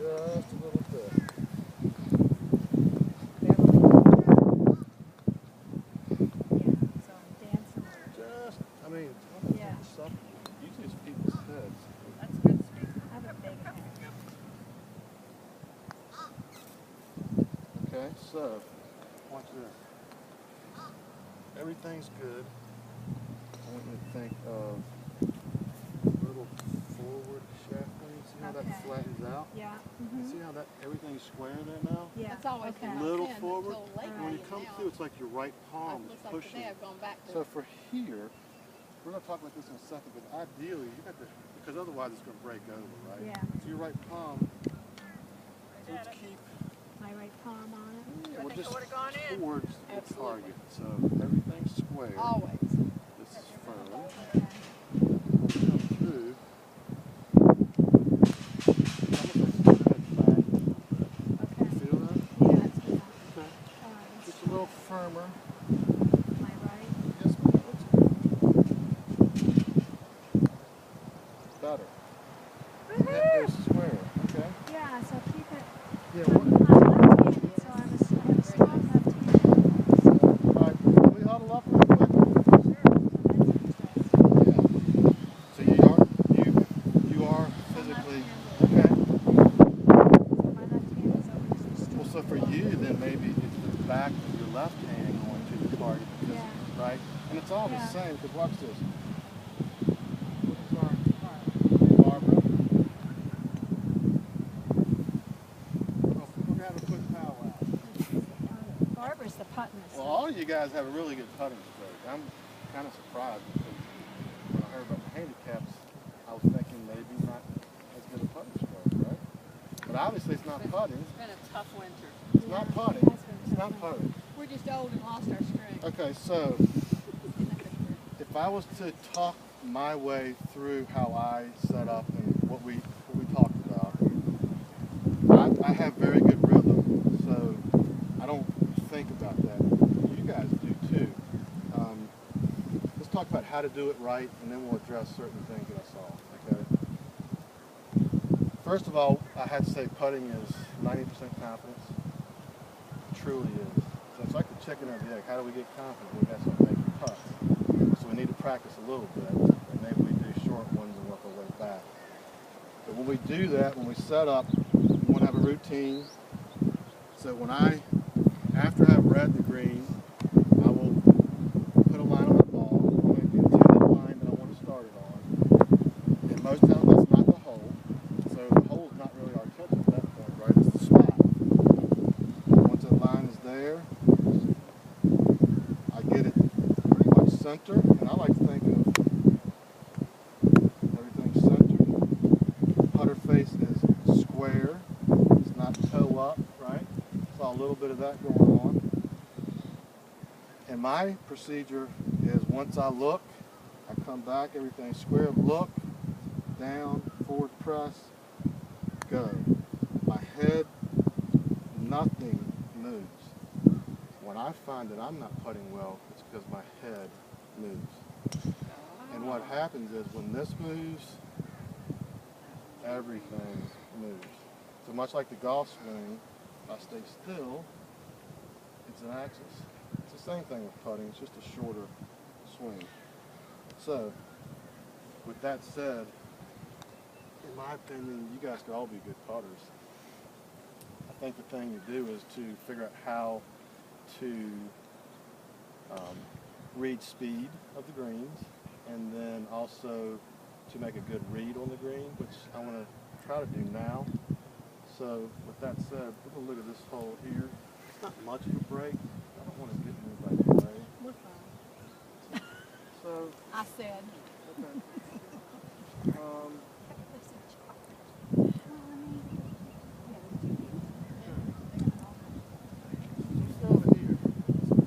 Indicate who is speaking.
Speaker 1: Just a little bit. Just, I mean,
Speaker 2: Yeah.
Speaker 1: usually it's people's heads.
Speaker 2: That's good speed. I have a big head.
Speaker 1: Okay, so, watch this. Everything's good. I want you to think of a little forward shaft wing. See how that flattens out?
Speaker 2: Yeah.
Speaker 1: See how that everything's square there now?
Speaker 2: Yeah.
Speaker 3: That's always
Speaker 1: A little forward. And when you come through, it's like your right palm is pushing. So for here, we're going to talk about this in a second, but ideally, you got to, because otherwise it's going to break over, right?
Speaker 2: Yeah.
Speaker 1: So your right palm, so let's keep
Speaker 2: My right palm on it.
Speaker 1: we're just towards the target. So everything's square.
Speaker 3: Always.
Speaker 1: This is firm.
Speaker 2: Okay.
Speaker 1: Come through.
Speaker 2: Okay.
Speaker 1: Feel that?
Speaker 2: Yeah, that's good.
Speaker 1: Okay.
Speaker 2: Alright.
Speaker 1: Just a little firmer.
Speaker 2: My right.
Speaker 1: Yes, ma'am. That's good. Better. That goes square. Okay.
Speaker 2: Yeah, so keep it.
Speaker 1: Yeah.
Speaker 2: I'm left-handed, so I have a strong left hand.
Speaker 1: Alright, can we huddle up real quick? Yeah. So you are physically okay.
Speaker 2: My left hand is always just
Speaker 1: Well, so for you, then maybe it's the back of your left hand going to the target, because, right? And it's all the same. Because watch this. Barbara. Oh, we're gonna have a quick powwow.
Speaker 2: Barbara's the putting.
Speaker 1: Well, all of you guys have a really good putting stroke. I'm kind of surprised because when I heard about the handicaps, I was thinking maybe not as good a putting stroke, right? But obviously it's not putting.
Speaker 3: It's been a tough winter.
Speaker 1: It's not putting. It's not putting.
Speaker 3: We're just old and lost our strength.
Speaker 1: Okay, so if I was to talk my way through how I set up and what we talked about, I have very good rhythm, so I don't think about that. You guys do too. Let's talk about how to do it right, and then we'll address certain things that I saw. Okay. First of all, I had to say putting is 90% confidence. It truly is. So it's like the chicken or the egg. How do we get confident? We got to make putts. So we need to practice a little bit, and maybe we do short ones and work our way back. But when we do that, when we set up, we want to have a routine. So after I've read the green, I will put a line on my ball, on the intended line that I want to start it on. And most times that's not the hole. So the hole is not really our attention at that point, right? It's the spot. Once the line is there, I get it pretty much center, and I like to think of everything centered. Putter face is square. It's not toe up, right? Saw a little bit of that going on. And my procedure is once I look, I come back, everything's square, look, down, forward press, go. My head, nothing moves. When I find that I'm not putting well, it's because my head moves. And what happens is when this moves, everything moves. So much like the golf swing, if I stay still, it's an axis. It's the same thing with putting, it's just a shorter swing. So, with that said, in my opinion, you guys could all be good putters. I think the thing you do is to figure out how to read speed of the greens, and then also to make a good read on the green, which I want to try to do now. So with that said, we're going to look at this hole here. It's not much of a break. I don't want to get anybody away.
Speaker 3: We're fine.
Speaker 1: So,
Speaker 3: I said.
Speaker 1: okay.